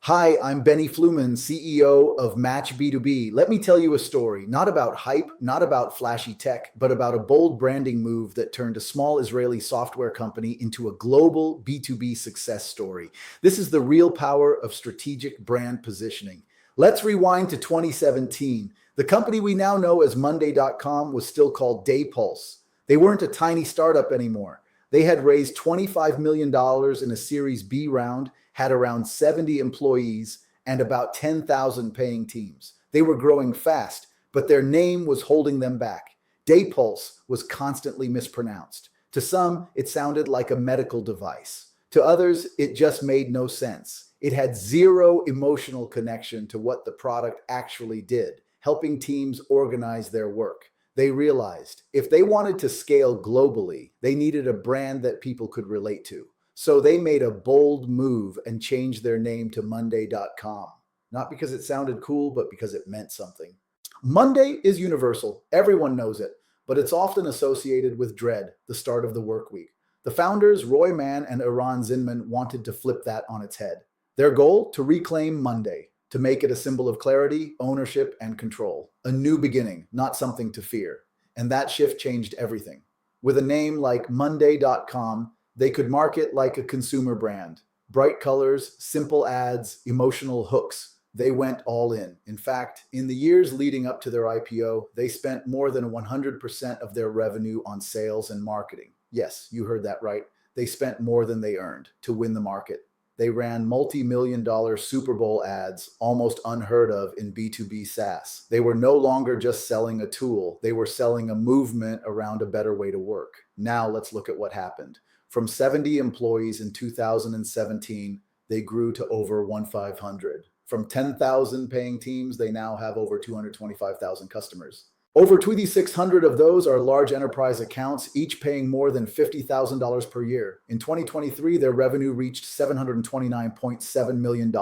Hi, I'm Benny Fluman, CEO of Match B2B. Let me tell you a story, not about hype, not about flashy tech, but about a bold branding move that turned a small Israeli software company into a global B2B success story. This is the real power of strategic brand positioning. Let's rewind to 2017. The company we now know as Monday.com was still called DaPulse. They weren't a tiny startup anymore. They had raised $25 million in a Series B round, had around 70 employees, and about 10,000 paying teams. They were growing fast, but their name was holding them back. DaPulse was constantly mispronounced. To some, it sounded like a medical device. To others, it just made no sense. It had zero emotional connection to what the product actually did, helping teams organize their work. They realized if they wanted to scale globally, they needed a brand that people could relate to. So they made a bold move and changed their name to Monday.com. Not because it sounded cool, but because it meant something. Monday is universal. Everyone knows it, but it's often associated with dread, the start of the work week. The founders, Roy Mann and Eran Zinman, wanted to flip that on its head. Their goal? To reclaim Monday, to make it a symbol of clarity, ownership, and control. A new beginning, not something to fear. And that shift changed everything. With a name like Monday.com, they could market like a consumer brand. Bright colors, simple ads, emotional hooks. They went all in. In fact, in the years leading up to their IPO, they spent more than 100% of their revenue on sales and marketing. Yes, you heard that right. They spent more than they earned to win the market. They ran multi-million-dollar Super Bowl ads, almost unheard of in B2B SaaS. They were no longer just selling a tool. They were selling a movement around a better way to work. Now let's look at what happened. From 70 employees in 2017, they grew to over 1,500. From 10,000 paying teams, they now have over 225,000 customers. Over 2,600 of those are large enterprise accounts, each paying more than $50,000 per year. In 2023, their revenue reached $729.7 million.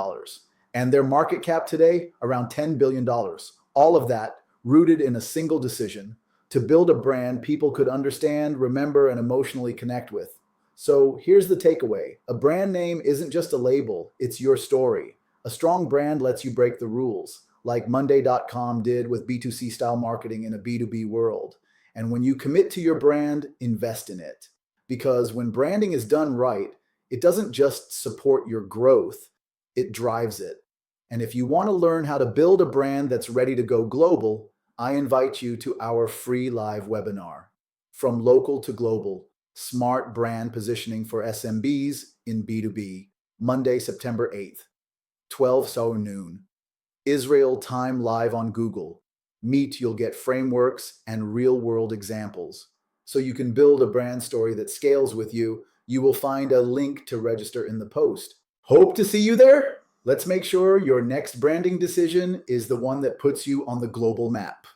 And their market cap today, around $10 billion. All of that rooted in a single decision: to build a brand people could understand, remember, and emotionally connect with. So here's the takeaway. A brand name isn't just a label, it's your story. A strong brand lets you break the rules, like Monday.com did with B2C style marketing in a B2B world. And when you commit to your brand, invest in it. Because when branding is done right, it doesn't just support your growth, it drives it. And if you want to learn how to build a brand that's ready to go global, I invite you to our free live webinar, From Local to Global: Smart Brand Positioning for SMBs in B2B, Monday, September 8th, 12 so noon. Israel time live on Google. Meet, you'll get frameworks and real-world examples. So you can build a brand story that scales with you. You will find a link to register in the post. Hope to see you there. Let's make sure your next branding decision is the one that puts you on the global map.